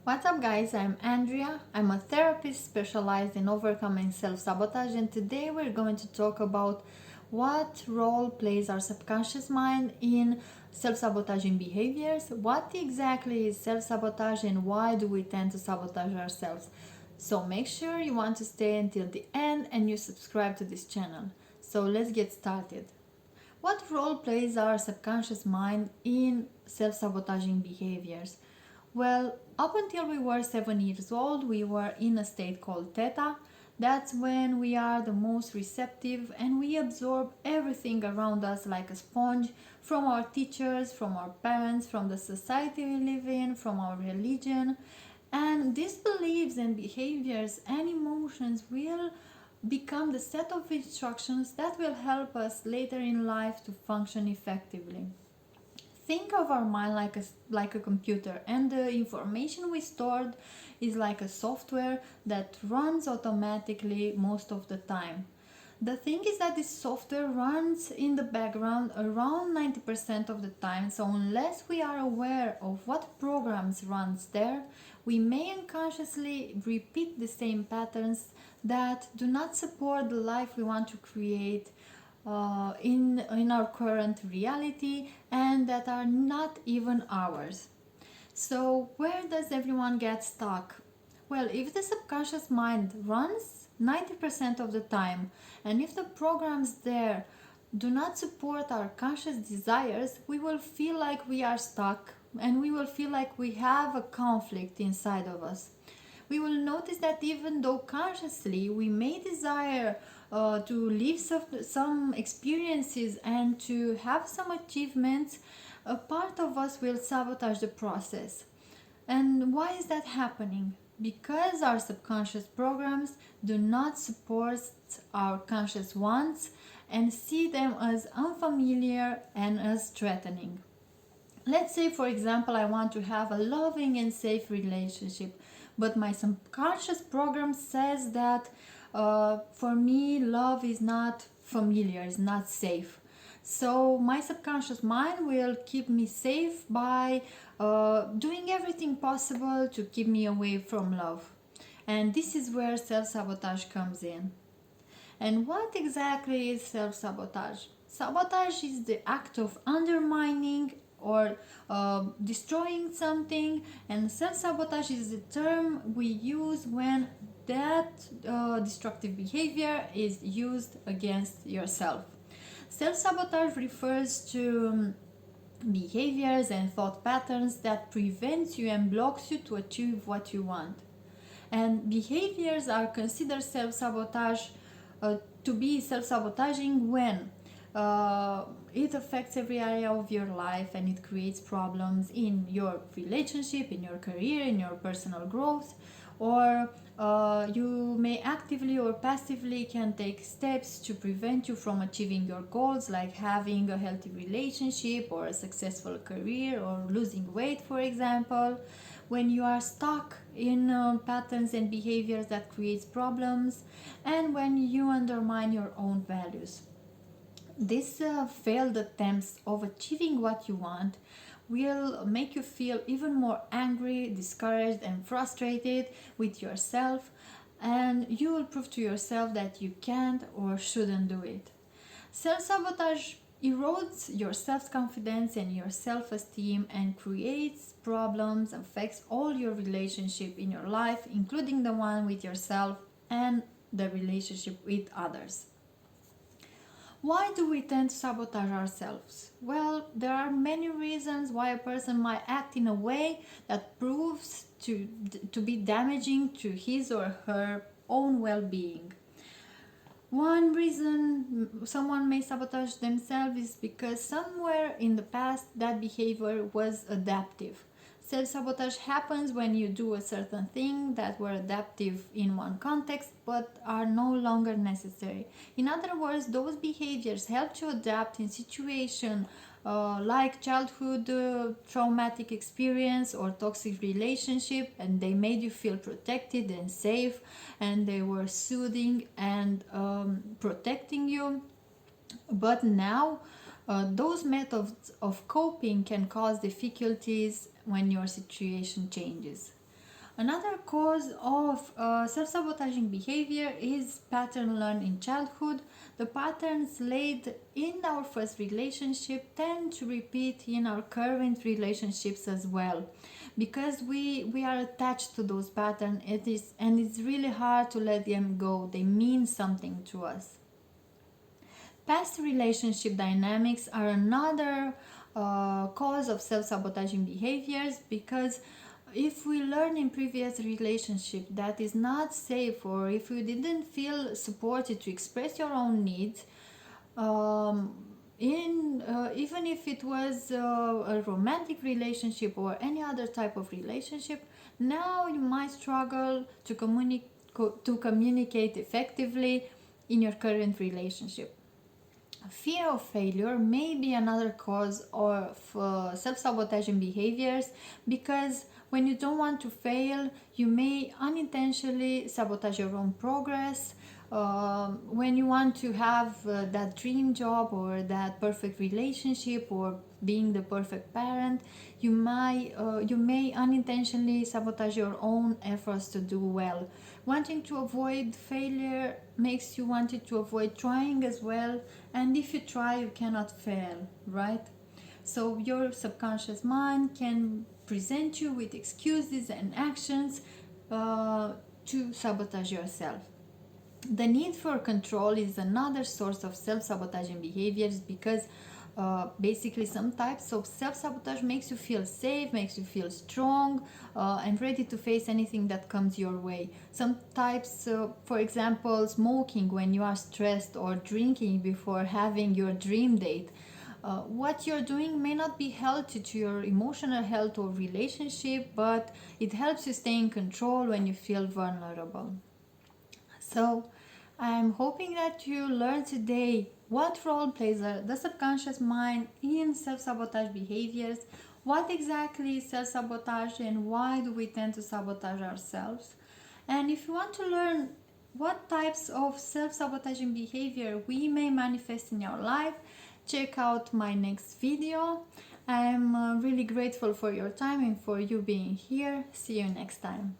What's up, guys? I'm Andrea. I'm a therapist specialized in overcoming self-sabotage, and today we're going to talk about what role plays our subconscious mind in self-sabotaging behaviors, what exactly is self-sabotage, and why do we tend to sabotage ourselves. So make sure you want to stay until the end and you subscribe to this channel. So let's get started. What role plays our subconscious mind in self-sabotaging behaviors? Well, up until we were 7 years old, we were in a state called theta. That's when we are the most receptive and we absorb everything around us like a sponge from our teachers, from our parents, from the society we live in, from our religion. And these beliefs and behaviors and emotions will become the set of instructions that will help us later in life to function effectively. Think of our mind like a computer, and the information we stored is like a software that runs automatically most of the time. The thing is that this software runs in the background around 90% of the time, so unless we are aware of what programs runs there, we may unconsciously repeat the same patterns that do not support the life we want to create in our current reality and that are not even ours. So, where does everyone get stuck? Well, if the subconscious mind runs 90% of the time, and if the programs there do not support our conscious desires, we will feel like we are stuck and we will feel like we have a conflict inside of us. We will notice that even though consciously we may desire to live some experiences and to have some achievements, a part of us will sabotage the process. And why is that happening? Because our subconscious programs do not support our conscious wants and see them as unfamiliar and as threatening. Let's say, for example, I want to have a loving and safe relationship, but my subconscious program says that for me, love is not familiar, is not safe. So my subconscious mind will keep me safe by doing everything possible to keep me away from love. And this is where self-sabotage comes in. And what exactly is self-sabotage? Sabotage is the act of undermining or destroying something, and self-sabotage is the term we use when that destructive behavior is used against yourself. Self-sabotage refers to behaviors and thought patterns that prevents you and blocks you to achieve what you want. And behaviors are considered self-sabotage to be self-sabotaging when it affects every area of your life and it creates problems in your relationship, in your career, in your personal growth, or you may actively or passively can take steps to prevent you from achieving your goals, like having a healthy relationship or a successful career or losing weight, for example. When you are stuck in patterns and behaviors that creates problems, and when you undermine your own values. These failed attempts of achieving what you want will make you feel even more angry, discouraged, and frustrated with yourself, and you will prove to yourself that you can't or shouldn't do it. Self sabotage erodes your self confidence and your self esteem and creates problems, affects all your relationship in your life, including the one with yourself and the relationship with others. Why do we tend to sabotage ourselves? Well, there are many reasons why a person might act in a way that proves to be damaging to his or her own well-being. One reason someone may sabotage themselves is because somewhere in the past that behavior was adaptive. Self-sabotage happens when you do a certain thing that were adaptive in one context but are no longer necessary. In other words, those behaviors helped you adapt in situation like childhood traumatic experience or toxic relationship, and they made you feel protected and safe, and they were soothing and protecting you. But now those methods of coping can cause difficulties when your situation changes. Another cause of self-sabotaging behavior is pattern learned in childhood. The patterns laid in our first relationship tend to repeat in our current relationships as well, because we are attached to those patterns. It's really hard to let them go. They mean something to us. Past relationship dynamics are another cause of self-sabotaging behaviors, because if we learn in previous relationship that is not safe, or if you didn't feel supported to express your own needs, in even if it was a romantic relationship or any other type of relationship, now you might struggle to communicate effectively in your current relationship. Fear of failure may be another cause of self-sabotaging behaviors, because when you don't want to fail, you may unintentionally sabotage your own progress. When you want to have that dream job or that perfect relationship or being the perfect parent, you may unintentionally sabotage your own efforts to do well. Wanting to avoid failure makes you want to avoid trying as well, and if you try, you cannot fail, right? So your subconscious mind can present you with excuses and actions to sabotage yourself. The need for control is another source of self-sabotaging behaviors, because basically some types of self-sabotage makes you feel safe, makes you feel strong, and ready to face anything that comes your way. Some types, for example, smoking when you are stressed, or drinking before having your dream date. What you're doing may not be healthy to your emotional health or relationship, but it helps you stay in control when you feel vulnerable. So I'm hoping that you learned today what role plays the subconscious mind in self-sabotage behaviors, what exactly is self-sabotage, and why do we tend to sabotage ourselves. And if you want to learn what types of self-sabotaging behavior we may manifest in our life, check out my next video. I'm really grateful for your time and for you being here. See you next time.